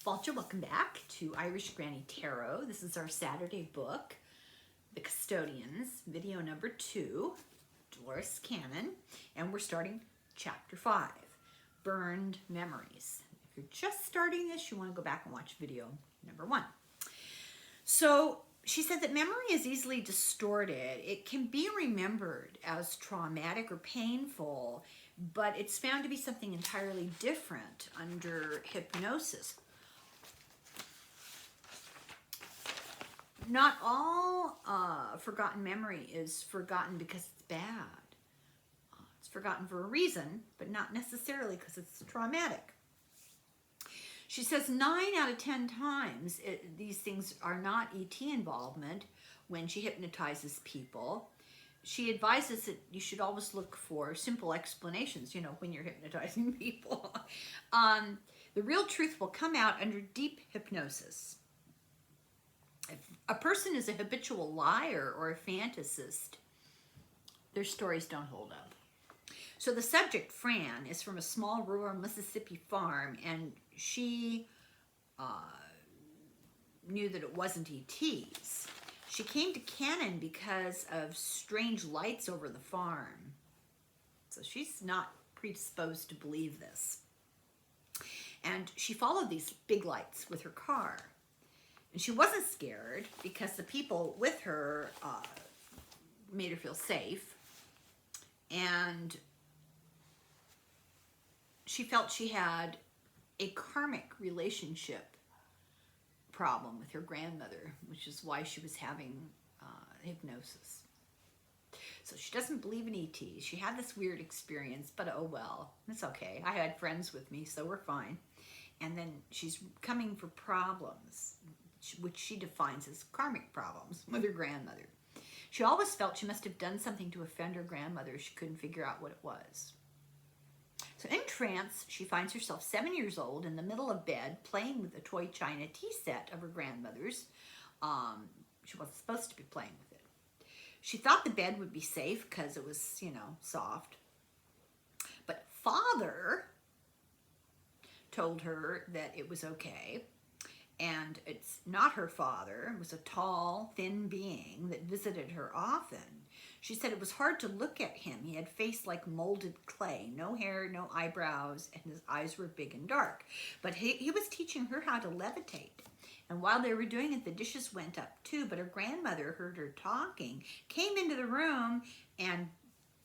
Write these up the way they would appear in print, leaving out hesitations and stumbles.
Falcha. Welcome back to Irish Granny Tarot. This is our Saturday book, The Custodians, video number 2, Dolores Cannon, and we're starting chapter 5, Burned Memories. If you're just starting this, you want to go back and watch video number 1. So she said that memory is easily distorted. It can be remembered as traumatic or painful, but it's found to be something entirely different under hypnosis. Not all forgotten memory is forgotten because it's bad. It's forgotten for a reason, but not necessarily because it's traumatic. She says 9 out of 10 times these things are not ET involvement when she hypnotizes people. She advises that you should always look for simple explanations, when you're hypnotizing people. The real truth will come out under deep hypnosis. If a person is a habitual liar or a fantasist, their stories don't hold up. So the subject, Fran, is from a small rural Mississippi farm, and she knew that it wasn't ETs. She came to Cannon because of strange lights over the farm. So she's not predisposed to believe this. And she followed these big lights with her car. And she wasn't scared because the people with her made her feel safe. And she felt she had a karmic relationship problem with her grandmother, which is why she was having hypnosis. So she doesn't believe in ETs. She had this weird experience, but oh well, it's okay. I had friends with me, so we're fine. And then she's coming for problems, which she defines as karmic problems with her grandmother. She always felt she must have done something to offend her grandmother. She couldn't figure out what it was. So in trance, she finds herself 7 years old in the middle of bed playing with a toy china tea set of her grandmother's. She wasn't supposed to be playing with it. She thought the bed would be safe because it was, soft. But Father told her that it was okay. And it's not her father. It was a tall, thin being that visited her often. She said it was hard to look at him. He had face like molded clay, no hair, no eyebrows, and his eyes were big and dark. But he was teaching her how to levitate. And while they were doing it, the dishes went up too. But her grandmother heard her talking, came into the room, and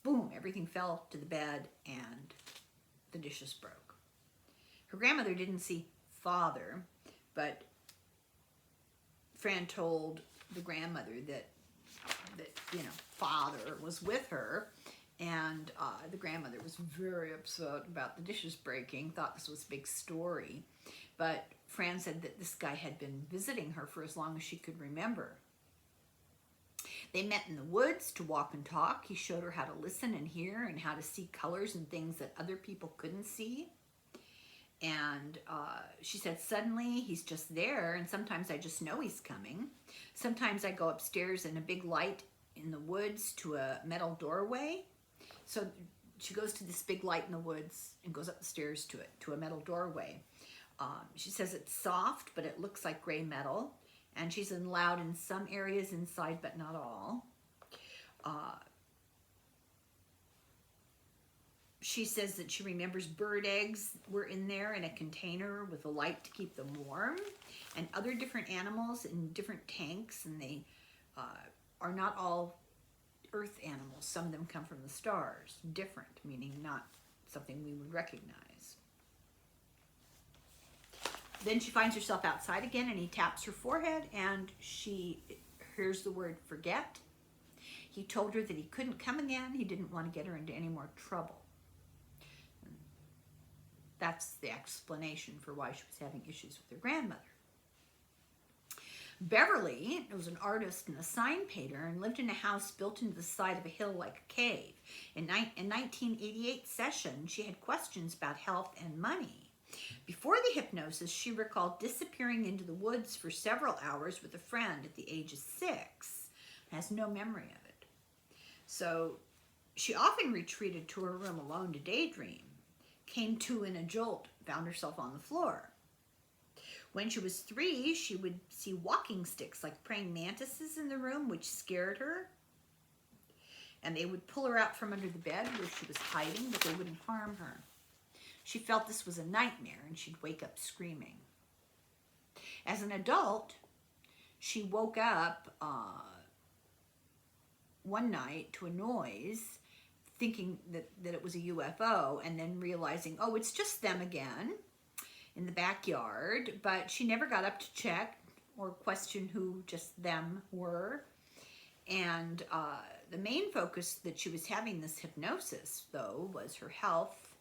boom, everything fell to the bed and the dishes broke. Her grandmother didn't see Father, but Fran told the grandmother that Father was with her, and the grandmother was very upset about the dishes breaking, thought this was a big story. But Fran said that this guy had been visiting her for as long as she could remember. They met in the woods to walk and talk. He showed her how to listen and hear and how to see colors and things that other people couldn't see. And she said, suddenly he's just there, and sometimes I just know he's coming. Sometimes I go upstairs in a big light in the woods to a metal doorway. So she goes to this big light in the woods and goes up the stairs to a metal doorway. She says it's soft, but it looks like gray metal. And she's loud in some areas inside, but not all. She says that she remembers bird eggs were in there in a container with a light to keep them warm, and other different animals in different tanks, and they are not all earth animals. Some of them come from the stars, different, meaning not something we would recognize. Then she finds herself outside again, and he taps her forehead, and she hears the word forget. He told her that he couldn't come again. He didn't want to get her into any more trouble. That's the explanation for why she was having issues with her grandmother. Beverly was an artist and a sign painter and lived in a house built into the side of a hill like a cave. In 1988 session, she had questions about health and money. Before the hypnosis, she recalled disappearing into the woods for several hours with a friend at the age of 6. Has no memory of it. So she often retreated to her room alone to daydream. Came to in a jolt, found herself on the floor. When she was 3, she would see walking sticks like praying mantises in the room, which scared her. And they would pull her out from under the bed where she was hiding, but they wouldn't harm her. She felt this was a nightmare, and she'd wake up screaming. As an adult, she woke up one night to a noise, thinking that it was a UFO, and then realizing, oh, it's just them again in the backyard. But she never got up to check or question who just them were. And the main focus that she was having this hypnosis, though, was her health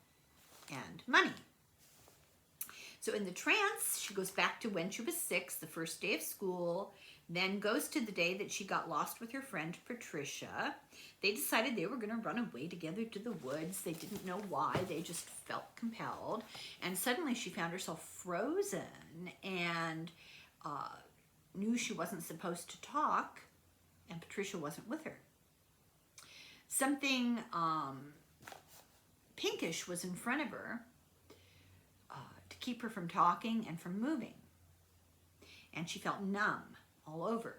and money. So in the trance, she goes back to when she was 6, the first day of school, then goes to the day that she got lost with her friend Patricia. They decided they were going to run away together to the woods. They didn't know why. They just felt compelled. And suddenly she found herself frozen and knew she wasn't supposed to talk, and Patricia wasn't with her. Something pinkish was in front of her to keep her from talking and from moving. And she felt numb all over.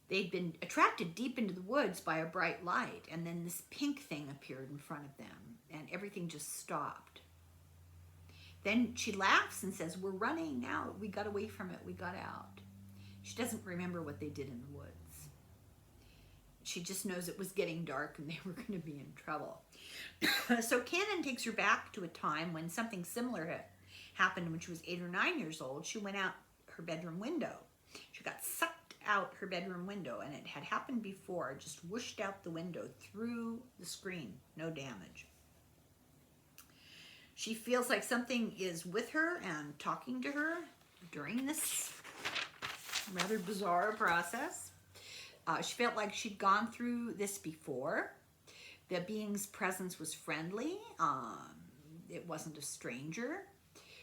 They'd been attracted deep into the woods by a bright light, and then this pink thing appeared in front of them, and everything just stopped. Then she laughs and says, "We're running out. We got away from it. We got out." She doesn't remember what they did in the woods. She just knows it was getting dark and they were going to be in trouble. So Cannon takes her back to a time when something similar had happened when she was 8 or 9 years old. She went out her bedroom window. She got sucked out her bedroom window, and it had happened before, just whooshed out the window through the screen, no damage. She feels like something is with her and talking to her during this rather bizarre process. She felt like she'd gone through this before. The being's presence was friendly. It wasn't a stranger.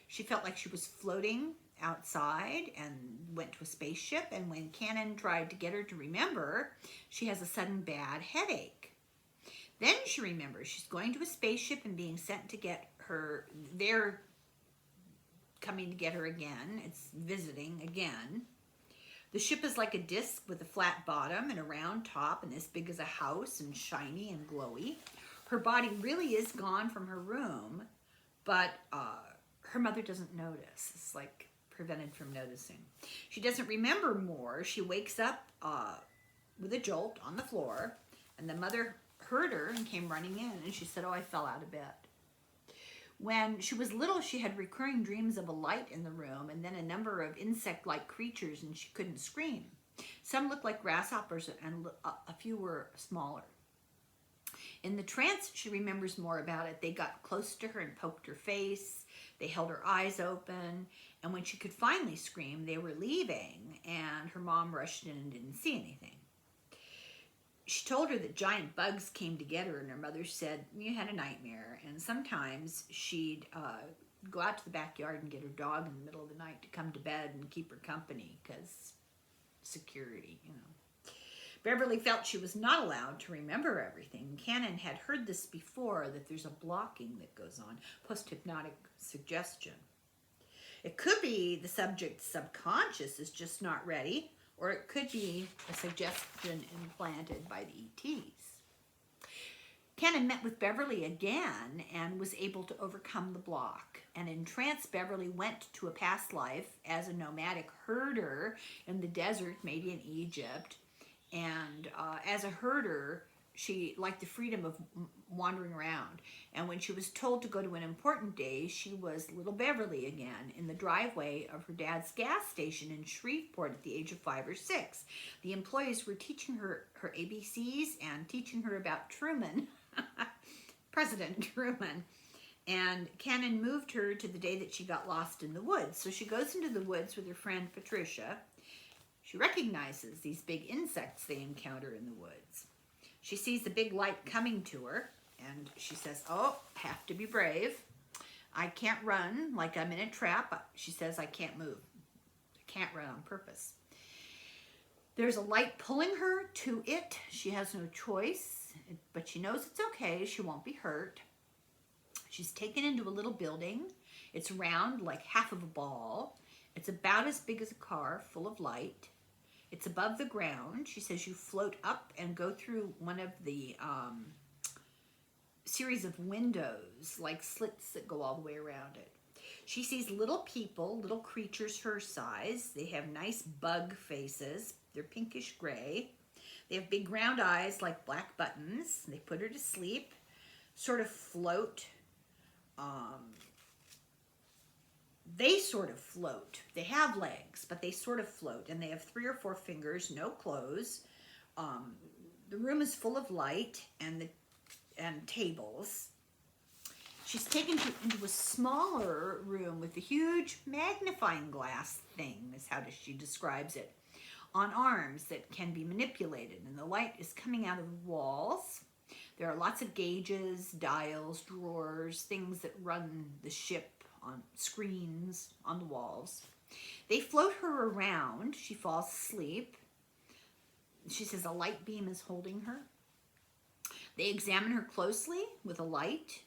She felt like she was floating outside and went to a spaceship. And when Cannon tried to get her to remember, she has a sudden bad headache. Then she remembers she's going to a spaceship and being sent to get her. They're coming to get her again. It's visiting again. The ship is like a disc with a flat bottom and a round top and as big as a house and shiny and glowy. Her body really is gone from her room, but her mother doesn't notice. It's like prevented from noticing. She doesn't remember more. She wakes up with a jolt on the floor, and the mother heard her and came running in, and she said, "Oh, I fell out of bed." When she was little, she had recurring dreams of a light in the room and then a number of insect-like creatures, and she couldn't scream. Some looked like grasshoppers and a few were smaller. In the trance, she remembers more about it. They got close to her and poked her face. They held her eyes open, and when she could finally scream, they were leaving, and her mom rushed in and didn't see anything. She told her that giant bugs came to get her, and her mother said, "You had a nightmare." And sometimes she'd go out to the backyard and get her dog in the middle of the night to come to bed and keep her company, because security, you know. Beverly felt she was not allowed to remember everything. Cannon had heard this before, that there's a blocking that goes on, post-hypnotic suggestion. It could be the subject's subconscious is just not ready, or it could be a suggestion implanted by the ETs. Cannon met with Beverly again and was able to overcome the block. And in trance, Beverly went to a past life as a nomadic herder in the desert, maybe in Egypt. And as a herder, she liked the freedom of wandering around. And when she was told to go to an important day, she was little Beverly again in the driveway of her dad's gas station in Shreveport at the age of 5 or 6. The employees were teaching her ABCs and teaching her about Truman, President Truman. And Cannon moved her to the day that she got lost in the woods. So she goes into the woods with her friend Patricia. She recognizes these big insects they encounter in the woods. She sees the big light coming to her, and she says, "Oh, have to be brave. I can't run like I'm in a trap." She says, "I can't move. I can't run on purpose." There's a light pulling her to it. She has no choice, but she knows it's okay. She won't be hurt. She's taken into a little building. It's round like half of a ball. It's about as big as a car, full of light. It's above the ground. She says you float up and go through one of the series of windows, like slits that go all the way around it. She sees little people, little creatures her size. They have nice bug faces. They're pinkish gray. They have big round eyes like black buttons. They put her to sleep, sort of float. They sort of float. They have legs, but they sort of float, and they have 3 or 4 fingers, no clothes. The room is full of light and tables. She's taken into a smaller room with a huge magnifying glass thing, is how she describes it, on arms that can be manipulated, and the light is coming out of the walls. There are lots of gauges, dials, drawers, things that run the ship on screens on the walls. They float her around. She falls asleep. She says a light beam is holding her. They examine her closely with a light,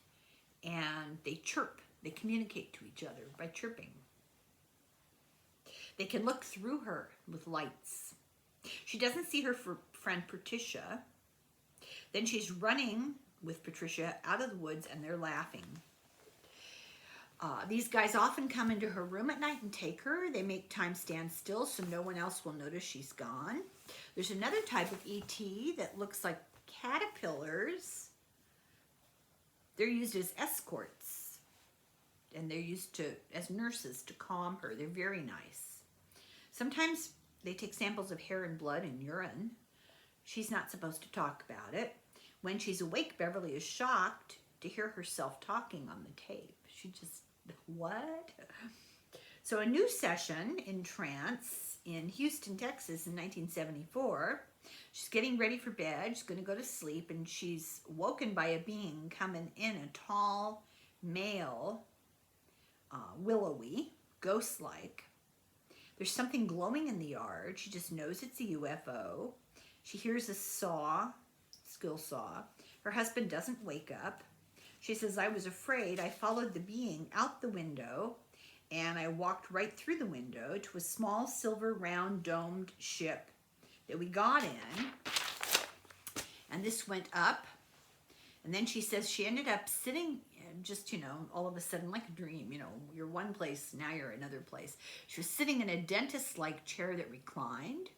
and they chirp. They communicate to each other by chirping. They can look through her with lights. She doesn't see her friend Patricia. Then she's running with Patricia out of the woods, and they're laughing. These guys often come into her room at night and take her. They make time stand still so no one else will notice she's gone. There's another type of ET that looks like caterpillars. They're used as escorts, and they're used as nurses to calm her. They're very nice. Sometimes they take samples of hair and blood and urine. She's not supposed to talk about it. When she's awake, Beverly is shocked to hear herself talking on the tape. She just, what? So a new session in trance in Houston, Texas in 1974. She's getting ready for bed. She's going to go to sleep, and she's woken by a being coming in, a tall male, willowy, ghost-like. There's something glowing in the yard. She just knows it's a UFO. She hears a saw, skill saw. Her husband doesn't wake up. She says, I was afraid. I followed the being out the window, and I walked right through the window to a small silver round domed ship that we got in. And this went up. And then she says she ended up sitting just, all of a sudden like a dream. You're one place, now you're another place. She was sitting in a dentist-like chair that reclined.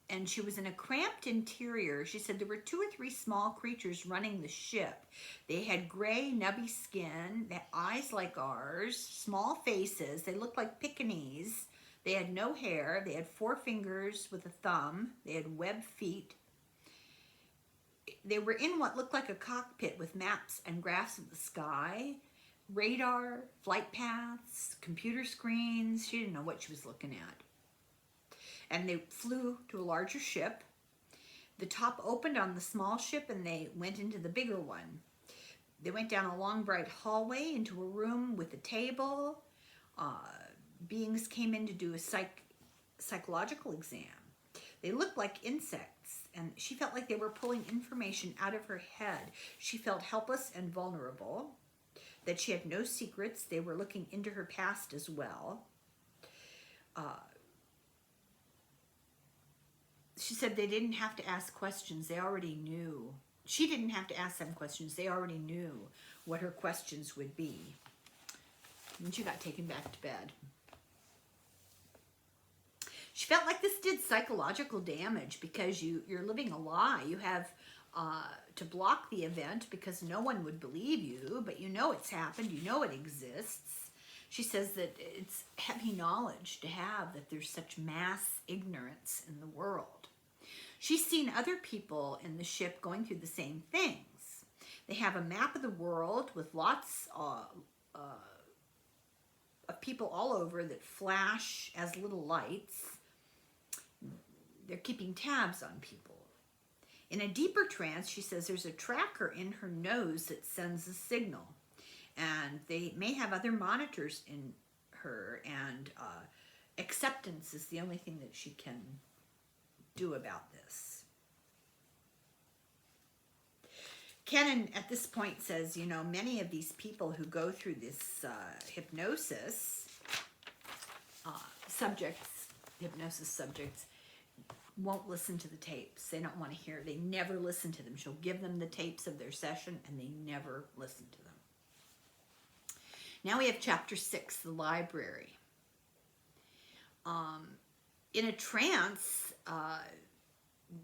And she was in a cramped interior. She said there were 2 or 3 small creatures running the ship. They had gray, nubby skin, they had eyes like ours, small faces. They looked like Pekingese. They had no hair. They had 4 fingers with a thumb. They had webbed feet. They were in what looked like a cockpit with maps and graphs of the sky, radar, flight paths, computer screens. She didn't know what she was looking at. And they flew to a larger ship. The top opened on the small ship, and they went into the bigger one. They went down a long, bright hallway into a room with a table. Beings came in to do a psychological exam. They looked like insects, and she felt like they were pulling information out of her head. She felt helpless and vulnerable, that she had no secrets. They were looking into her past as well. She said they didn't have to ask questions. They already knew. She didn't have to ask them questions. They already knew what her questions would be. And she got taken back to bed. She felt like this did psychological damage because you're living a lie. You have to block the event because no one would believe you, but you know it's happened. You know it exists. She says that it's heavy knowledge to have that there's such mass ignorance in the world. She's seen other people in the ship going through the same things. They have a map of the world with lots of people all over that flash as little lights. They're keeping tabs on people. In a deeper trance, she says there's a tracker in her nose that sends a signal. And they may have other monitors in her, and acceptance is the only thing that she can do about this. Cannon at this point says, you know, many of these people who go through this hypnosis subjects won't listen to the tapes. They don't want to hear. They never listen to them. She'll give them the tapes of their session and they never listen to them. Now we have chapter 6, the library. In a trance,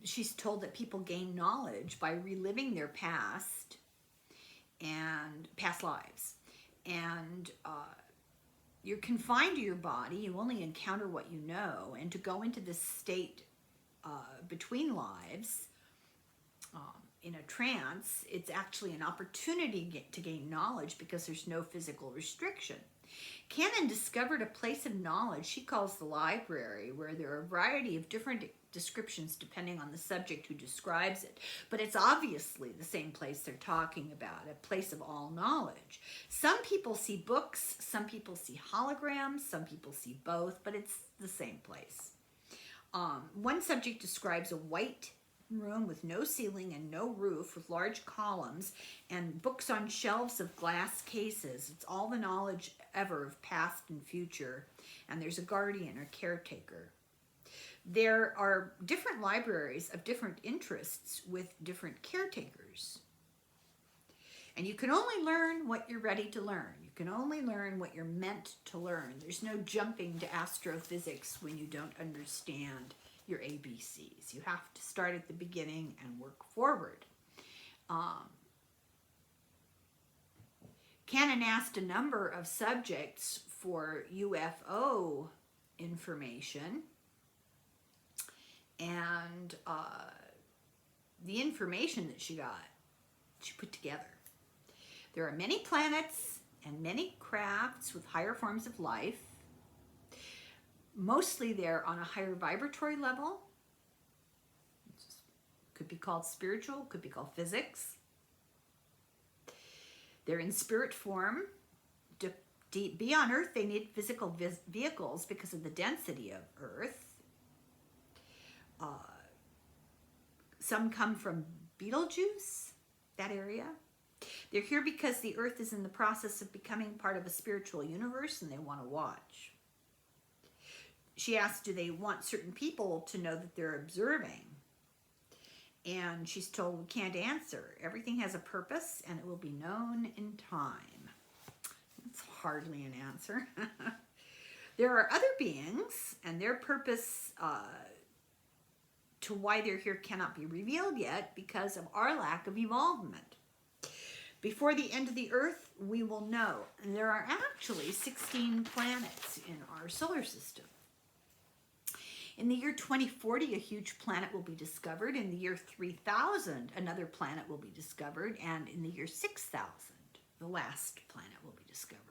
she's told that people gain knowledge by reliving their past and past lives. And you're confined to your body. You only encounter what you know. And to go into this state between lives, in a trance, it's actually an opportunity to gain knowledge because there's no physical restriction. Cannon discovered a place of knowledge she calls the library, where there are a variety of different descriptions depending on the subject who describes it. But it's obviously the same place they're talking about, a place of all knowledge. Some people see books, some people see holograms, some people see both, but it's the same place. One subject describes a white room with no ceiling and no roof, with large columns and books on shelves of glass cases. It's all the knowledge ever of past and future, and there's a guardian or caretaker. There are different libraries of different interests with different caretakers. And you can only learn what you're ready to learn. You can only learn what you're meant to learn. There's no jumping to astrophysics when you don't understand your ABCs. You have to start at the beginning and work forward. Cannon asked a number of subjects for UFO information, and the information that she got, she put together. There are many planets and many crafts with higher forms of life. Mostly they're on a higher vibratory level. Could be called spiritual, could be called physics. They're in spirit form. To be on Earth, they need physical vehicles because of the density of Earth. Some come from Betelgeuse, that area. They're here because the Earth is in the process of becoming part of a spiritual universe and they want to watch. She asked, do they want certain people to know that they're observing? And she's told, we can't answer. Everything has a purpose and it will be known in time. It's hardly an answer. There are other beings, and their purpose to why they're here cannot be revealed yet because of our lack of evolvement. Before the end of the Earth, we will know. And there are actually 16 planets in our solar system. In the year 2040, a huge planet will be discovered. In the year 3000, another planet will be discovered. And in the year 6000, the last planet will be discovered.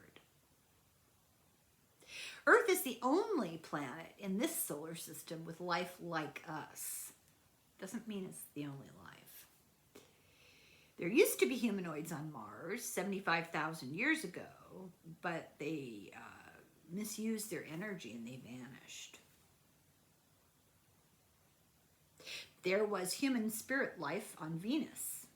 Earth is the only planet in this solar system with life like us. Doesn't mean it's the only life. There used to be humanoids on Mars 75,000 years ago, but they misused their energy and they vanished. There was human spirit life on Venus.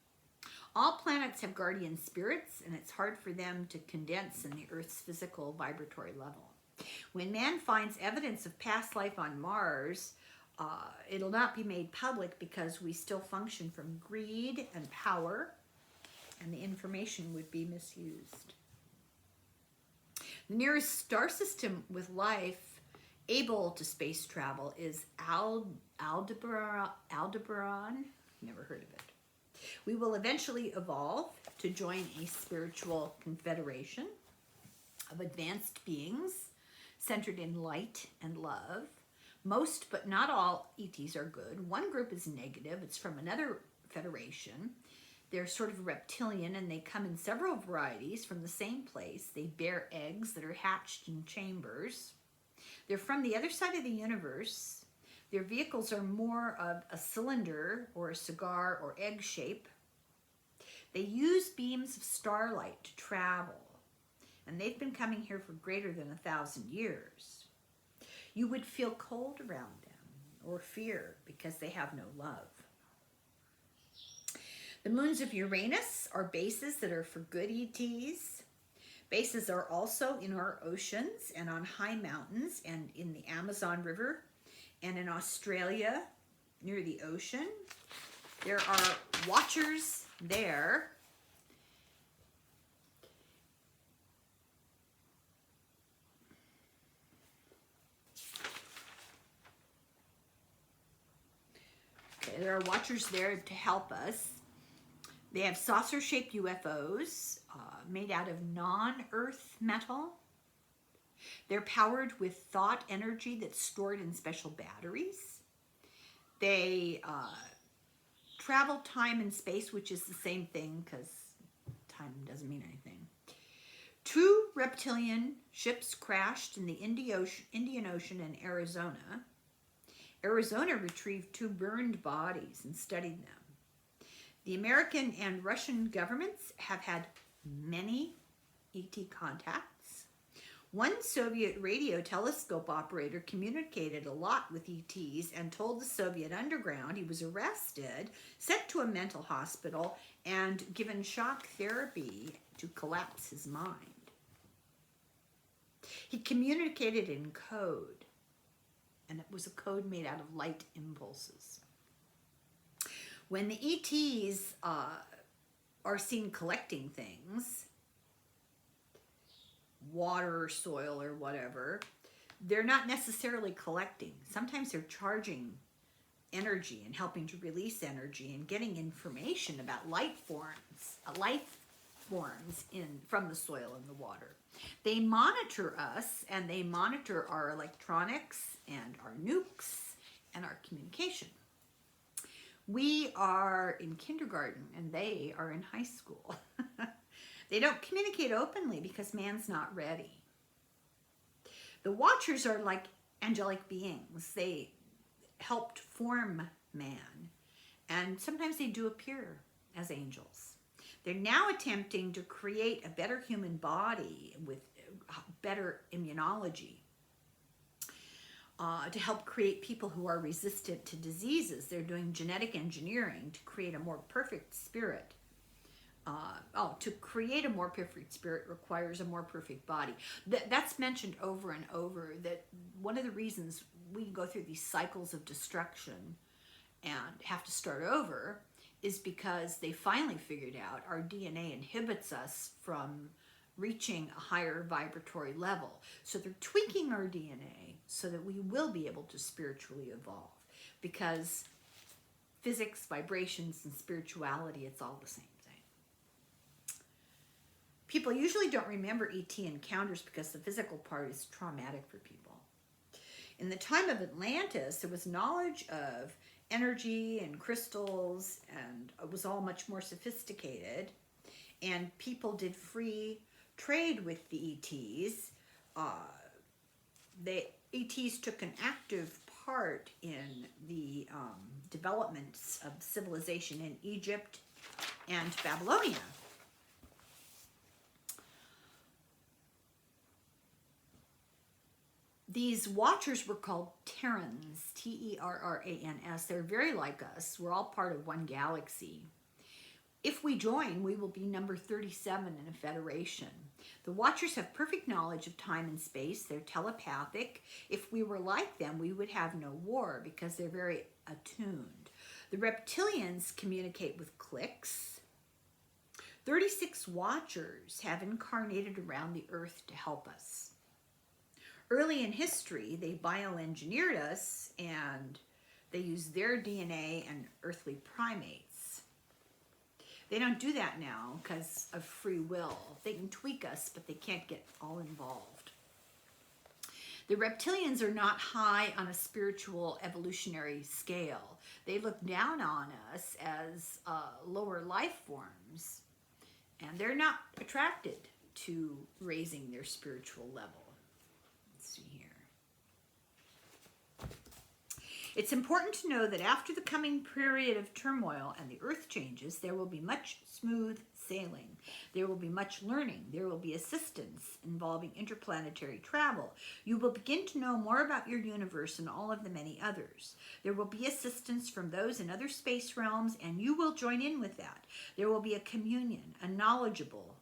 All planets have guardian spirits, and it's hard for them to condense in the Earth's physical vibratory level. When man finds evidence of past life on Mars, it'll not be made public because we still function from greed and power, and the information would be misused. The nearest star system with life able to space travel is Aldebaran. Never heard of it. We will eventually evolve to join a spiritual confederation of advanced beings centered in light and love. Most, but not all, ETs are good. One group is negative. It's from another federation. They're sort of reptilian, and they come in several varieties from the same place. They bear eggs that are hatched in chambers. They're from the other side of the universe. Their vehicles are more of a cylinder or a cigar or egg shape. They use beams of starlight to travel, and they've been coming here for greater than 1,000 years. You would feel cold around them or fear because they have no love. The moons of Uranus are bases that are for good ETs. Bases are also in our oceans and on high mountains and in the Amazon River and in Australia near the ocean. There are watchers there. Okay, there are watchers there to help us. They have saucer-shaped UFOs made out of non-Earth metal. They're powered with thought energy that's stored in special batteries. They travel time and space, which is the same thing because time doesn't mean anything. 2 reptilian ships crashed in the Indian Ocean in Arizona. Arizona retrieved 2 burned bodies and studied them. The American and Russian governments have had many ET contacts. One Soviet radio telescope operator communicated a lot with ETs and told the Soviet underground he was arrested, sent to a mental hospital, and given shock therapy to collapse his mind. He communicated in code, and it was a code made out of light impulses. When the ETs are seen collecting things, water or soil or whatever, they're not necessarily collecting. Sometimes they're charging energy and helping to release energy and getting information about life forms from the soil and the water. They monitor us, and they monitor our electronics and our nukes and our communication. We are in kindergarten and they are in high school. They don't communicate openly because man's not ready. The watchers are like angelic beings. They helped form man, and sometimes they do appear as angels. They're now attempting to create a better human body with better immunology to help create people who are resistant to diseases. They're doing genetic engineering to create a more perfect spirit. To create a more perfect spirit requires a more perfect body. That's mentioned over and over, that one of the reasons we go through these cycles of destruction and have to start over is because they finally figured out our DNA inhibits us from reaching a higher vibratory level. So they're tweaking our DNA so that we will be able to spiritually evolve, because physics, vibrations, and spirituality, it's all the same thing. People usually don't remember ET encounters because the physical part is traumatic for people. In the time of Atlantis, there was knowledge of energy and crystals, and it was all much more sophisticated, and people did free trade with the ETs. The ETs took an active part in the developments of civilization in Egypt and Babylonia. These watchers were called Terrans, Terrans. They're very like us. We're all part of one galaxy. If we join, we will be number 37 in a federation. The Watchers have perfect knowledge of time and space. They're telepathic. If we were like them, we would have no war because they're very attuned. The Reptilians communicate with clicks. 36 Watchers have incarnated around the Earth to help us. Early in history, they bioengineered us, and they used their DNA and earthly primates. They don't do that now because of free will. They can tweak us, but they can't get all involved. The reptilians are not high on a spiritual evolutionary scale. They look down on us as lower life forms, and they're not attracted to raising their spiritual level. Let's see here. It's important to know that after the coming period of turmoil and the earth changes, there will be much smooth sailing. There will be much learning. There will be assistance involving interplanetary travel. You will begin to know more about your universe and all of the many others. There will be assistance from those in other space realms, and you will join in with that. There will be a communion, a knowledgeable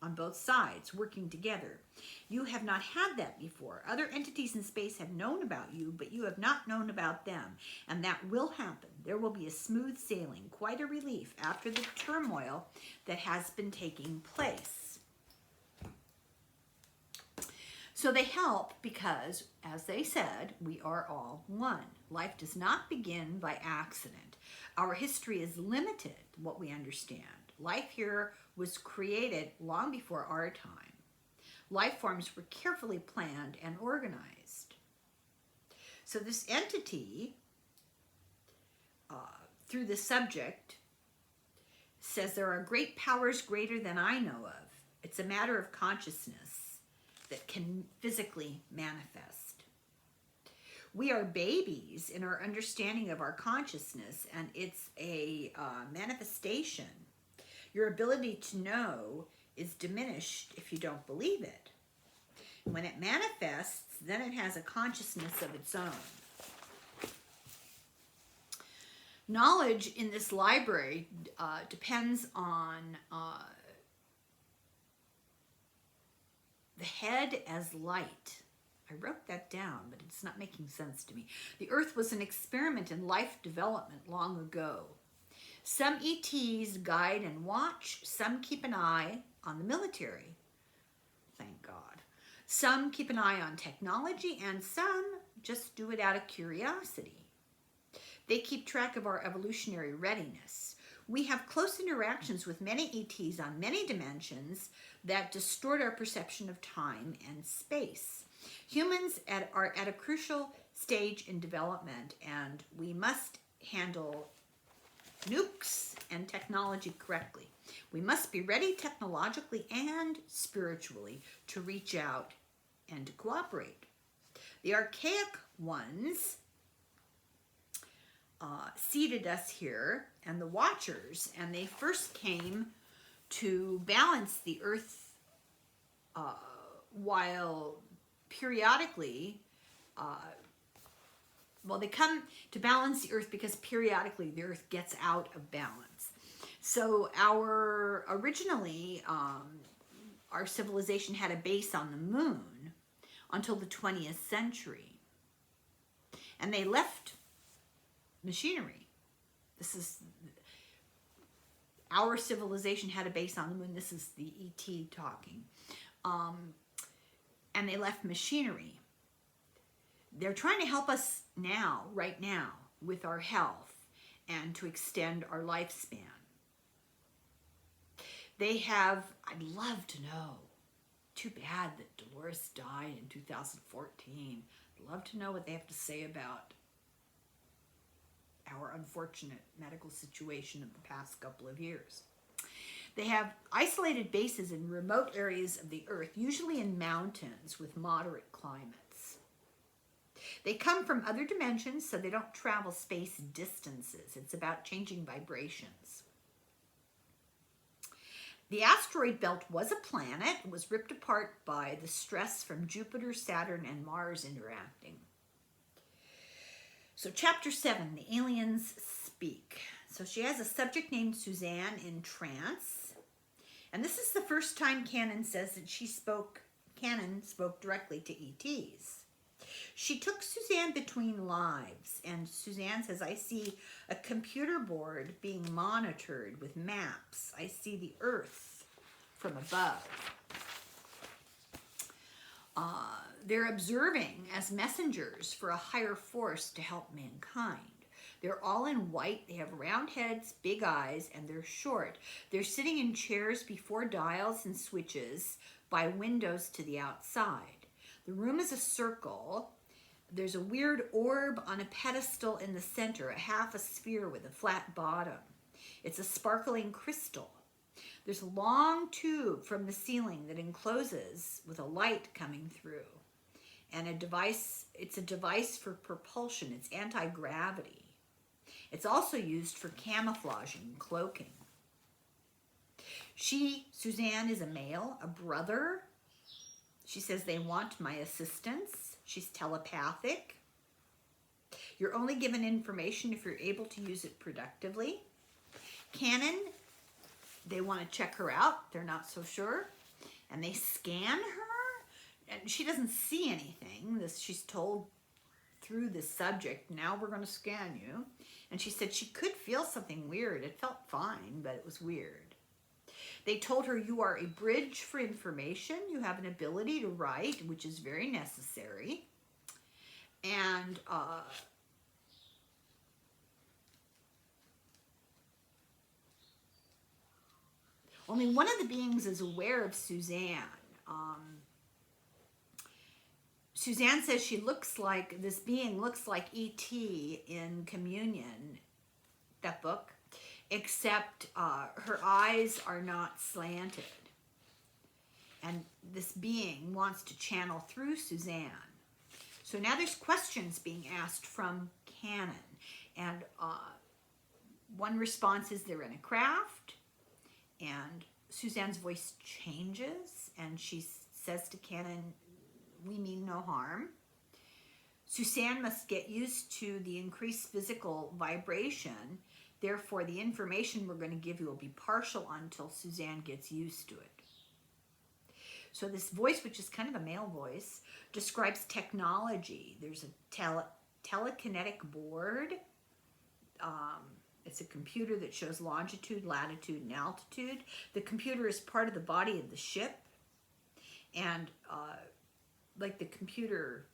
on both sides, working together. You have not had that before. Other entities in space have known about you, but you have not known about them, and that will happen. There will be a smooth sailing, quite a relief after the turmoil that has been taking place. So they help because, as they said, we are all one. Life does not begin by accident. Our history is limited, what we understand. Life here was created long before our time. Life forms were carefully planned and organized. So this entity, through the subject, says there are great powers greater than I know of. It's a matter of consciousness that can physically manifest. We are babies in our understanding of our consciousness, and it's a manifestation. Your ability to know is diminished if you don't believe it. When it manifests, then it has a consciousness of its own. Knowledge in this library depends on the head as light. I wrote that down, but it's not making sense to me. The Earth was an experiment in life development long ago. Some ETs guide and watch. Some keep an eye on the military. Thank God. Some keep an eye on technology, and some just do it out of curiosity. They keep track of our evolutionary readiness. We have close interactions with many ETs on many dimensions that distort our perception of time and space. Humans are at a crucial stage in development, and we must handle nukes and technology correctly. We must be ready technologically and spiritually to reach out and to cooperate. The archaic ones seeded us here, and the Watchers, and they first came to balance the Earth while periodically they come to balance the Earth because periodically the Earth gets out of balance. So originally our civilization had a base on the moon until the 20th century. And they left machinery. This is our civilization had a base on the moon. This is the ET talking. And they left machinery. They're trying to help us now, right now, with our health and to extend our lifespan. They have, I'd love to know, too bad that Dolores died in 2014. I'd love to know what they have to say about our unfortunate medical situation of the past couple of years. They have isolated bases in remote areas of the Earth, usually in mountains with moderate climates. They come from other dimensions, so they don't travel space distances. It's about changing vibrations. The asteroid belt was a planet. It was ripped apart by the stress from Jupiter, Saturn, and Mars interacting. So chapter 7, the aliens speak. So she has a subject named Suzanne in trance. And this is the first time Canon says that Canon spoke directly to ETs. She took Suzanne between lives, and Suzanne says, I see a computer board being monitored with maps. I see the Earth from above. They're observing as messengers for a higher force to help mankind. They're all in white. They have round heads, big eyes, and they're short. They're sitting in chairs before dials and switches by windows to the outside. The room is a circle. There's a weird orb on a pedestal in the center, a half a sphere with a flat bottom. It's a sparkling crystal. There's a long tube from the ceiling that encloses with a light coming through. And it's a device for propulsion. It's anti-gravity. It's also used for camouflaging and cloaking. Suzanne is a male, a brother. She says they want my assistance. She's telepathic. You're only given information if you're able to use it productively. Canon, they want to check her out. They're not so sure. And they scan her. And she doesn't see anything. She's told through this subject, now we're going to scan you. And she said she could feel something weird. It felt fine, but it was weird. They told her you are a bridge for information. You have an ability to write, which is very necessary. And only one of the beings is aware of Suzanne. Suzanne says she looks like, this being looks like E.T. in Communion, that book, except her eyes are not slanted. And this being wants to channel through Suzanne. So now there's questions being asked from Canon. And one response is they're in a craft, and Suzanne's voice changes, and she says to Canon, we mean no harm. Suzanne must get used to the increased physical vibration. Therefore, the information we're going to give you will be partial until Suzanne gets used to it. So this voice, which is kind of a male voice, describes technology. There's a telekinetic board. It's a computer that shows longitude, latitude, and altitude. The computer is part of the body of the ship. And like the computer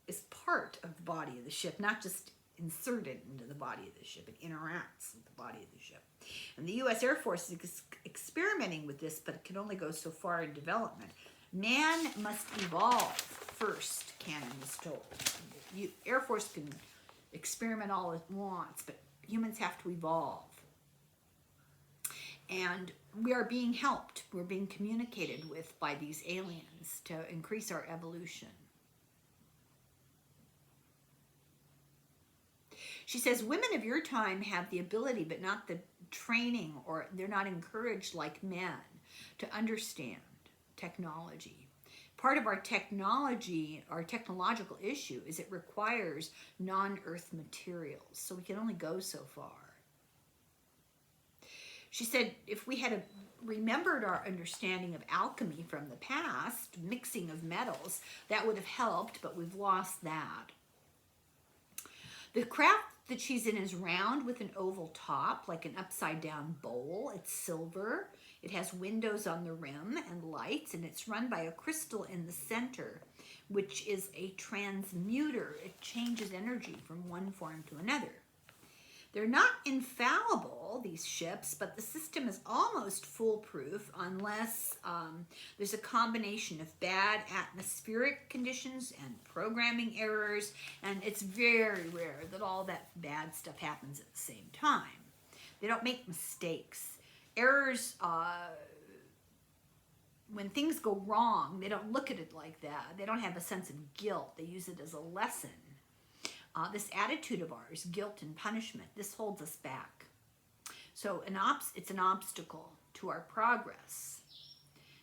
is part of the body of the ship, not just inserted into the body of the ship. It interacts with the body of the ship. And the U.S. Air Force is experimenting with this, but it can only go so far in development. Man must evolve first, Canon was told. Air Force can experiment all it wants, but humans have to evolve. And we are being helped. We're being communicated with by these aliens to increase our evolution. She says, women of your time have the ability, but not the training, or they're not encouraged like men to understand technology. Part of our technology, our technological issue, is it requires non-earth materials, so we can only go so far. She said, if we had remembered our understanding of alchemy from the past, mixing of metals, that would have helped, but we've lost that. The craft that she's in is round with an oval top, like an upside-down bowl. It's silver. It has windows on the rim and lights, and it's run by a crystal in the center, which is a transmuter. It changes energy from one form to another. They're not infallible, these ships, but the system is almost foolproof unless there's a combination of bad atmospheric conditions and programming errors, and it's very rare that all that bad stuff happens at the same time. They don't make mistakes. Errors, when things go wrong, they don't look at it like that. They don't have a sense of guilt. They use it as a lesson. This attitude of ours, guilt and punishment, this holds us back. So it's an obstacle to our progress.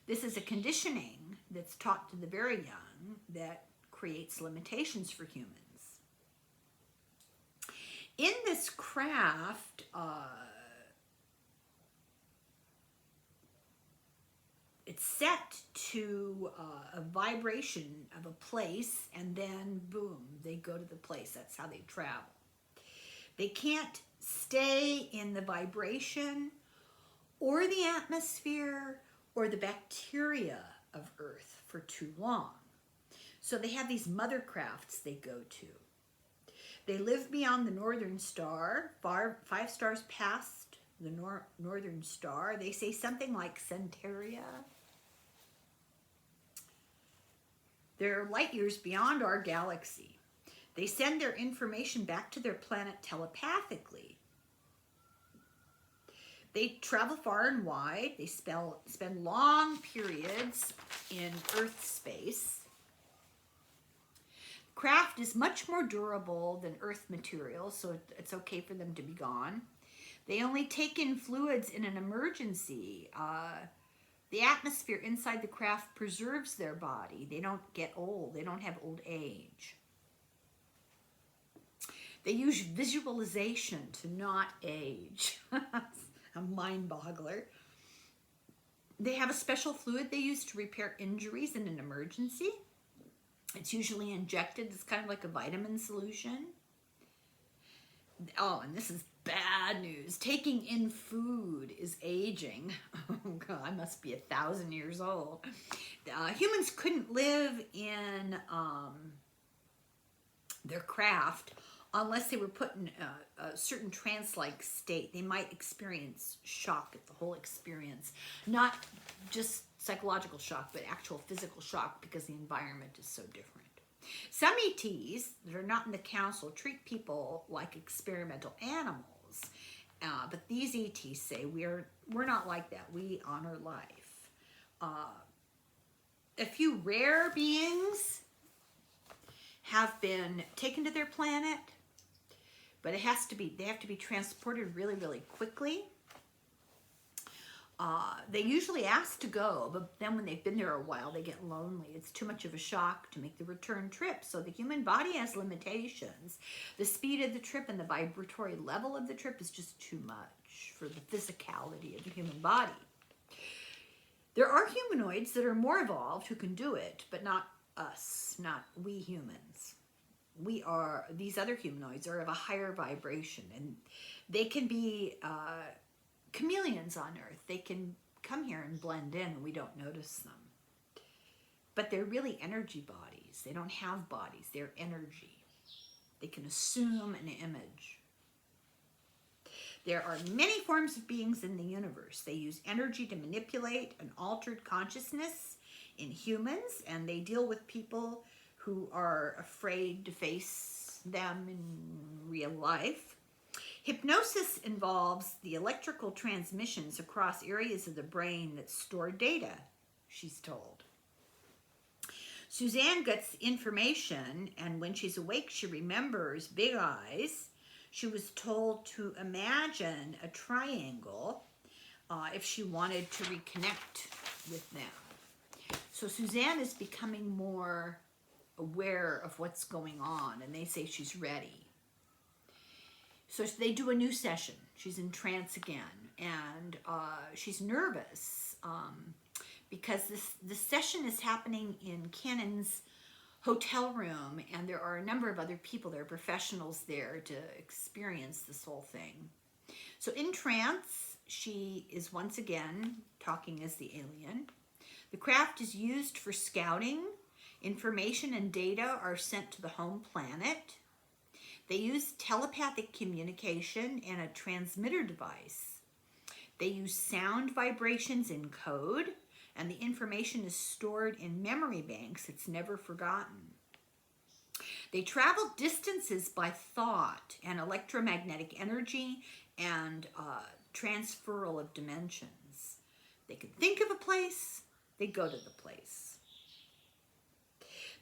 This is a conditioning that's taught to the very young that creates limitations for humans. In this craft, it's set to a vibration of a place, and then boom, they go to the place. That's how they travel. They can't stay in the vibration or the atmosphere or the bacteria of Earth for too long. So they have these mother crafts they go to. They live beyond the northern star, 5 stars past the northern star. They say something like Centaria. They're light years beyond our galaxy. They send their information back to their planet telepathically. They travel far and wide. They spend long periods in Earth space. Craft is much more durable than Earth material, so it's okay for them to be gone. They only take in fluids in an emergency. The atmosphere inside the craft preserves their body. They don't get old. They don't have old age. They use visualization to not age. A mind boggler. They have a special fluid they use to repair injuries in an emergency. It's usually injected. It's kind of like a vitamin solution. Oh, and this is bad news. Taking in food is aging. Oh, God, I must be 1,000 years old. Humans couldn't live in their craft unless they were put in a certain trance-like state. They might experience shock at the whole experience. Not just psychological shock, but actual physical shock because the environment is so different. Some ETs that are not in the council treat people like experimental animals. But these ETs say we're not like that. We honor life. A few rare beings have been taken to their planet, but they have to be transported really, really quickly. They usually ask to go, but then when they've been there a while, they get lonely. It's too much of a shock to make the return trip. So the human body has limitations. The speed of the trip and the vibratory level of the trip is just too much for the physicality of the human body. There are humanoids that are more evolved who can do it, but not us, not we humans. These other humanoids are of a higher vibration, and they can be chameleons on Earth. They can come here and blend in and we don't notice them. But they're really energy bodies. They don't have bodies. They're energy. They can assume an image. There are many forms of beings in the universe. They use energy to manipulate an altered consciousness in humans, and they deal with people who are afraid to face them in real life. Hypnosis involves the electrical transmissions across areas of the brain that store data, she's told. Suzanne gets information, and when she's awake, she remembers Big Eyes. She was told to imagine a triangle if she wanted to reconnect with them. So Suzanne is becoming more aware of what's going on, and they say she's ready. So they do a new session. She's in trance again, and she's nervous because this session is happening in Cannon's hotel room, and there are a number of other people, there are professionals there to experience this whole thing. So in trance, she is once again talking as the alien. The craft is used for scouting. Information and data are sent to the home planet. They use telepathic communication and a transmitter device. They use sound vibrations in code, and the information is stored in memory banks. It's never forgotten. They travel distances by thought and electromagnetic energy and transferal of dimensions. They can think of a place, they go to the place.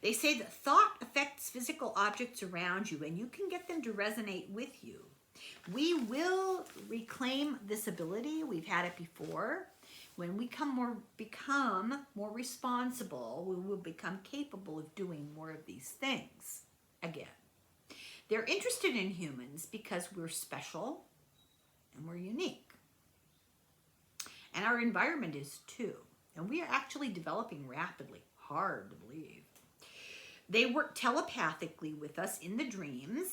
They say that thought affects physical objects around you, and you can get them to resonate with you. We will reclaim this ability. We've had it before. When we become more responsible, we will become capable of doing more of these things again. They're interested in humans because we're special and we're unique. And our environment is too. And we are actually developing rapidly. Hard to believe. They work telepathically with us in the dreams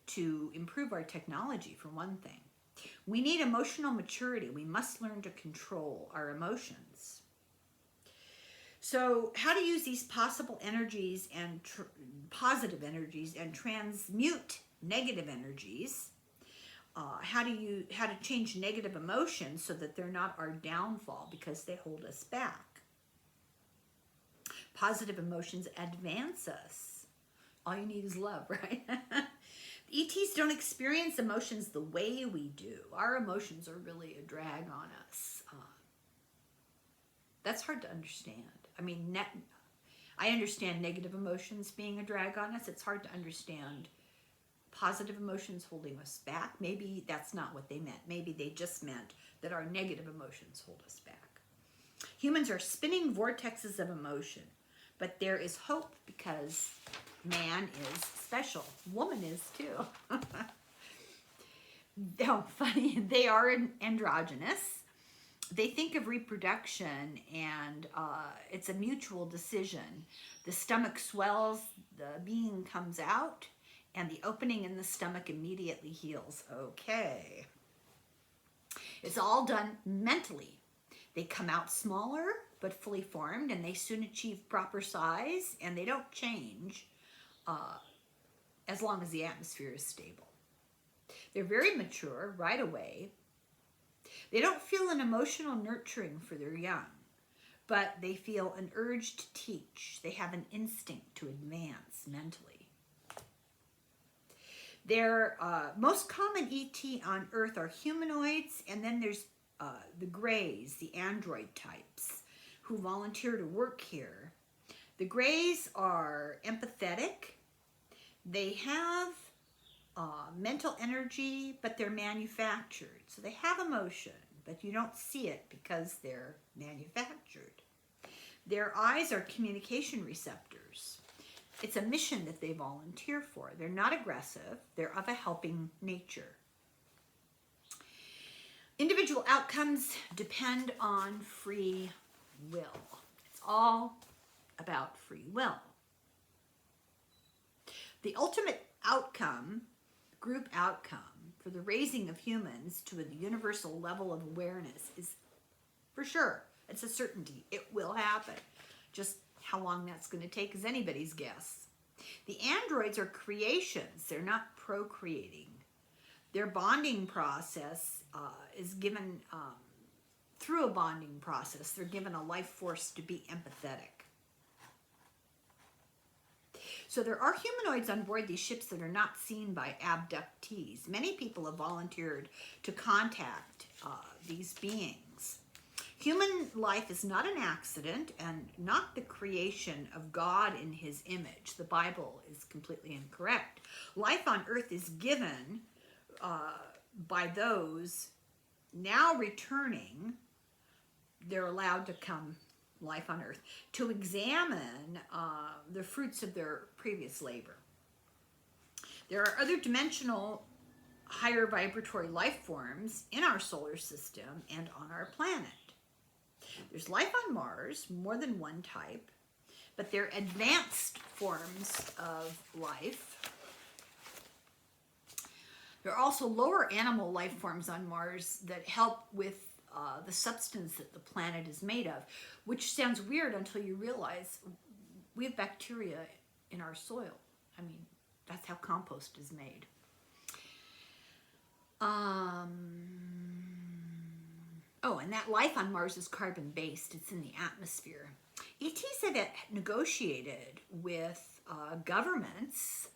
to improve our technology, for one thing. We need emotional maturity. We must learn to control our emotions. So how to use these possible energies and positive energies and transmute negative energies. How to change negative emotions so that they're not our downfall because they hold us back. Positive emotions advance us. All you need is love, right? ETs don't experience emotions the way we do. Our emotions are really a drag on us. That's hard to understand. I mean, I understand negative emotions being a drag on us. It's hard to understand positive emotions holding us back? Maybe that's not what they meant. Maybe they just meant that our negative emotions hold us back. Humans are spinning vortexes of emotion, but there is hope because man is special. Woman is too. Oh, funny. They are androgynous. They think of reproduction, and it's a mutual decision. The stomach swells, the being comes out, and the opening in the stomach immediately heals. Okay. It's all done mentally. They come out smaller but fully formed, and they soon achieve proper size, and they don't change as long as the atmosphere is stable. They're very mature right away. They don't feel an emotional nurturing for their young, but they feel an urge to teach. They have an instinct to advance mentally. Their most common ET on Earth are humanoids, and then there's the Greys, the android types, who volunteer to work here. The Greys are empathetic. They have mental energy, but they're manufactured. So they have emotion, but you don't see it because they're manufactured. Their eyes are communication receptors. It's a mission that they volunteer for. They're not aggressive. They're of a helping nature. Individual outcomes depend on free will. It's all about free will. The ultimate outcome, group outcome, for the raising of humans to a universal level of awareness is for sure. It's a certainty. It will happen. Just how long that's going to take is anybody's guess. The androids are creations. They're not procreating. Their bonding process is given through a bonding process. They're given a life force to be empathetic. So there are humanoids on board these ships that are not seen by abductees. Many people have volunteered to contact these beings. Human life is not an accident and not the creation of God in his image. The Bible is completely incorrect. Life on earth is given by those now returning. They're allowed to come, life on earth, to examine the fruits of their previous labor. There are other dimensional, higher vibratory life forms in our solar system and on our planet. There's life on Mars, more than one type, but they're advanced forms of life. There are also lower animal life forms on Mars that help with the substance that the planet is made of, which sounds weird until you realize we have bacteria in our soil. I mean, that's how compost is made. Oh, and that life on Mars is carbon-based. It's in the atmosphere. ETs have negotiated with governments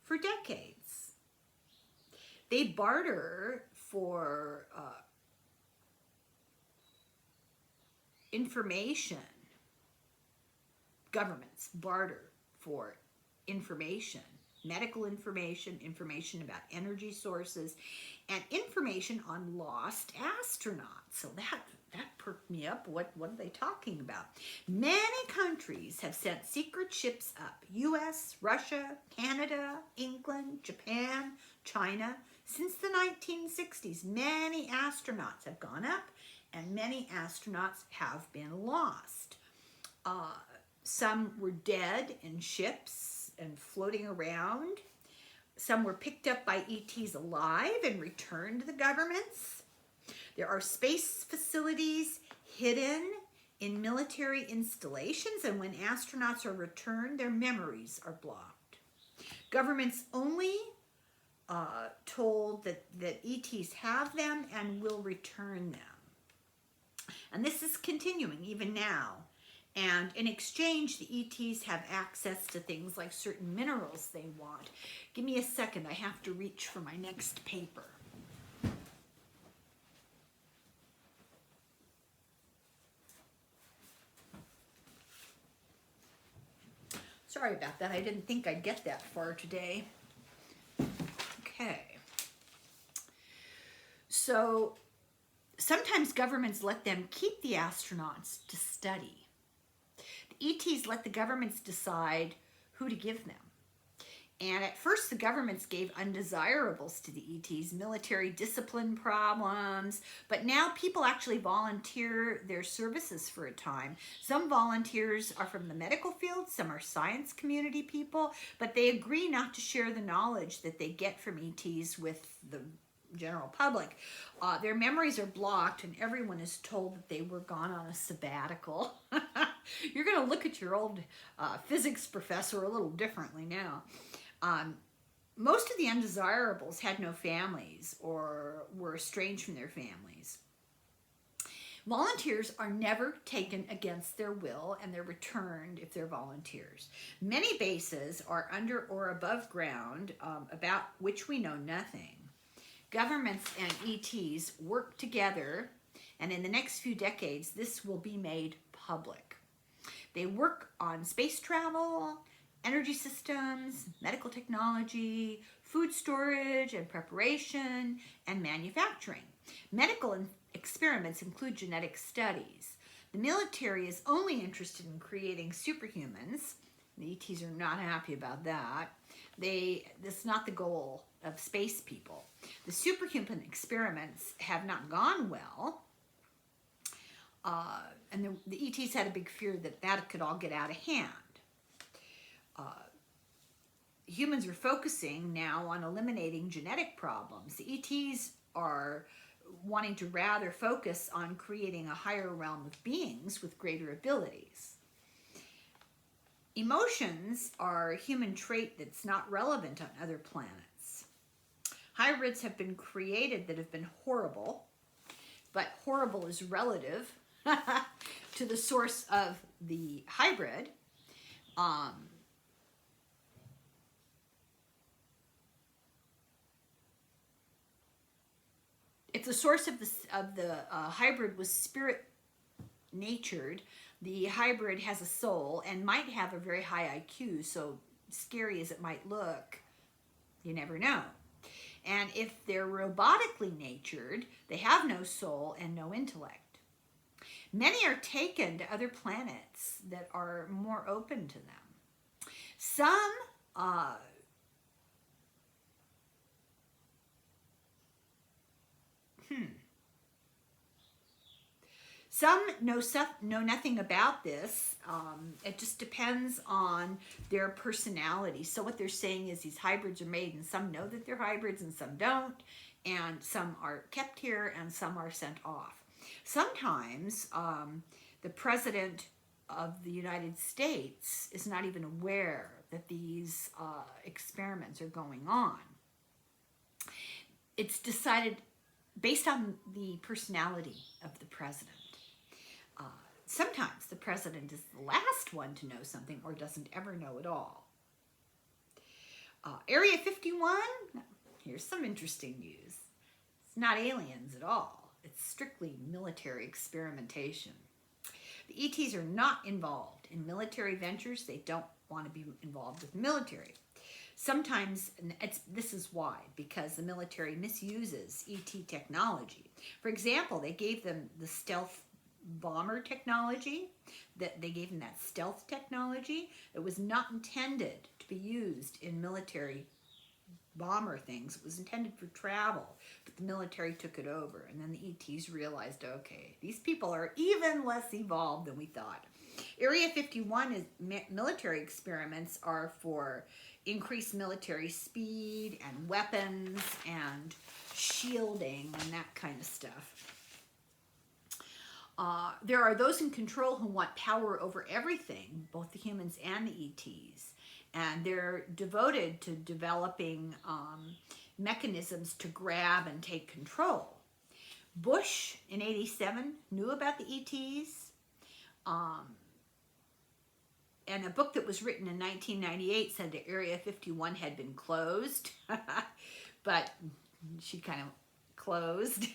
for decades. They barter for information. Governments barter for information, medical information, information about energy sources, and information on lost astronauts. So that perked me up. What are they talking about? Many countries have sent secret ships up. US, Russia, Canada, England, Japan, China. Since the 1960s, many astronauts have gone up and many astronauts have been lost. Some were dead in ships and floating around. Some were picked up by ETs alive and returned to the governments. There are space facilities hidden in military installations, and when astronauts are returned, their memories are blocked. Governments only told that ETs have them and will return them. And this is continuing even now. And in exchange, the ETs have access to things like certain minerals they want. Give me a second, I have to reach for my next paper. Sorry about that, I didn't think I'd get that far today. So sometimes governments let them keep the astronauts to study. The ETs let the governments decide who to give them. And at first, the governments gave undesirables to the ETs, military discipline problems, but now people actually volunteer their services for a time. Some volunteers are from the medical field, some are science community people, but they agree not to share the knowledge that they get from ETs with the general public. Their memories are blocked, and everyone is told that they were gone on a sabbatical. You're going to look at your old physics professor a little differently now. Most of the undesirables had no families or were estranged from their families. Volunteers are never taken against their will, and they're returned if they're volunteers. Many bases are under or above ground, about which we know nothing. Governments and ETs work together, and in the next few decades, this will be made public. They work on space travel, energy systems, medical technology, food storage and preparation, and manufacturing. Medical experiments include genetic studies. The military is only interested in creating superhumans. The ETs are not happy about that. That's not the goal of space people. The superhuman experiments have not gone well. And the ETs had a big fear that that could all get out of hand. Humans are focusing now on eliminating genetic problems. The ETs are wanting to rather focus on creating a higher realm of beings with greater abilities. Emotions are a human trait that's not relevant on other planets. Hybrids have been created that have been horrible, but horrible is relative to the source of the hybrid. If the source of the hybrid was spirit-natured, the hybrid has a soul and might have a very high IQ, so scary as it might look, you never know. And if they're robotically natured, they have no soul and no intellect. Many are taken to other planets that are more open to them. Some Some know nothing about this. It just depends on their personality. So what they're saying is these hybrids are made, and some know that they're hybrids and some don't, and some are kept here and some are sent off. Sometimes the president of the United States is not even aware that these experiments are going on. It's decided based on the personality of the president. Sometimes the president is the last one to know something or doesn't ever know at all. Area 51, here's some interesting news. It's not aliens at all. It's strictly military experimentation. The ETs are not involved in military ventures. They don't want to be involved with military. Sometimes, this is why, because the military misuses ET technology. For example, they gave them the stealth bomber technology, that they gave them that stealth technology. It was not intended to be used in military bomber things. It was intended for travel, but the military took it over. And then the ETs realized, okay, these people are even less evolved than we thought. Area 51 is military experiments are for increased military speed and weapons and shielding and that kind of stuff. There are those in control who want power over everything, both the humans and the ETs. And they're devoted to developing mechanisms to grab and take control. Bush in '87 knew about the ETs. And a book that was written in 1998 said that Area 51 had been closed. But she kind of closed.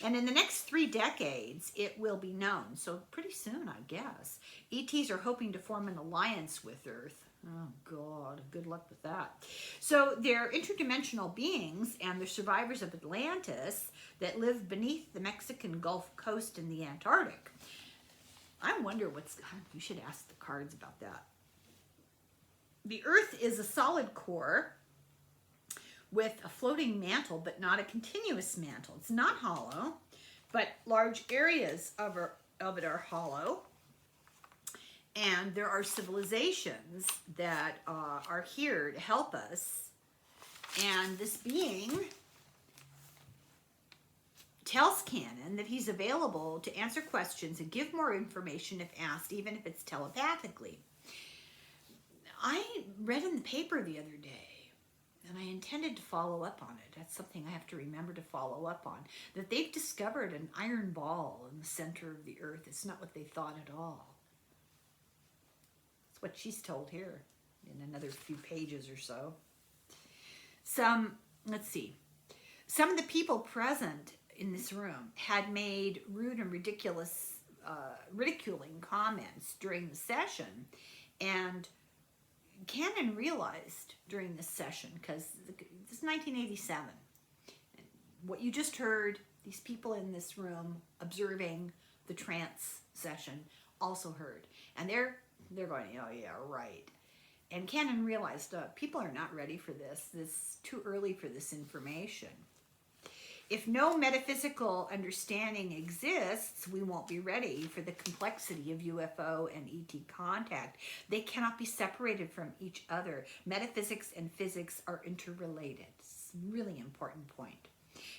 And in the next 3 decades, it will be known. So pretty soon, I guess. ETs are hoping to form an alliance with Earth. Oh, God. Good luck with that. So they're interdimensional beings, and they're survivors of Atlantis that live beneath the Mexican Gulf Coast in the Antarctic. I wonder what's... You should ask the cards about that. The Earth is a solid core with a floating mantle, but not a continuous mantle. It's not hollow, but large areas of it are hollow. And there are civilizations that are here to help us. And this being tells Cannon that he's available to answer questions and give more information if asked, even if it's telepathically. I read in the paper the other day, and I intended to follow up on it. That's something I have to remember to follow up on. That they've discovered an iron ball in the center of the Earth. It's not what they thought at all. That's what she's told here in another few pages or so. Let's see. Some of the people present in this room had made rude and ridiculing comments during the session, and Cannon realized during this session, because this is 1987, what you just heard, these people in this room observing the trance session also heard, and they're going, oh yeah, right. And Cannon realized people are not ready for this. This is too early for this information. If no metaphysical understanding exists, we won't be ready for the complexity of UFO and ET contact. They cannot be separated from each other. Metaphysics and physics are interrelated. It's a really important point.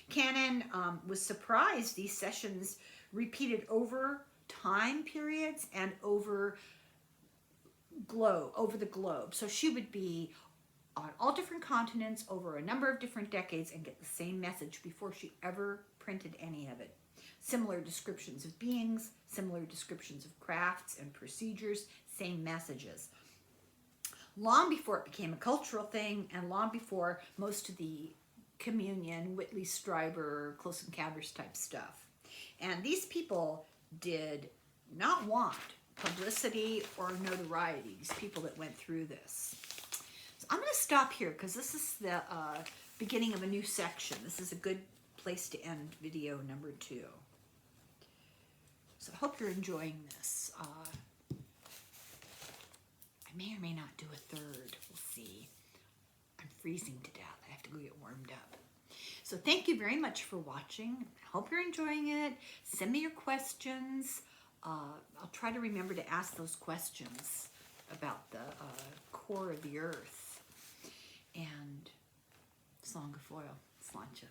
Cannon was surprised these sessions repeated over time periods and over the globe. So she would be on all different continents over a number of different decades and get the same message before she ever printed any of it. Similar descriptions of beings, similar descriptions of crafts and procedures, same messages. Long before it became a cultural thing, and long before most of the communion, Whitley Strieber, Close Encounters type stuff. And these people did not want publicity or notoriety, these people that went through this. So I'm going to stop here because this is the beginning of a new section. This is a good place to end video number 2. So I hope you're enjoying this. I may or may not do a third. We'll see. I'm freezing to death. I have to go get warmed up. So thank you very much for watching. I hope you're enjoying it. Send me your questions. I'll try to remember to ask those questions about the core of the Earth. And Song of Foil, Sláinte.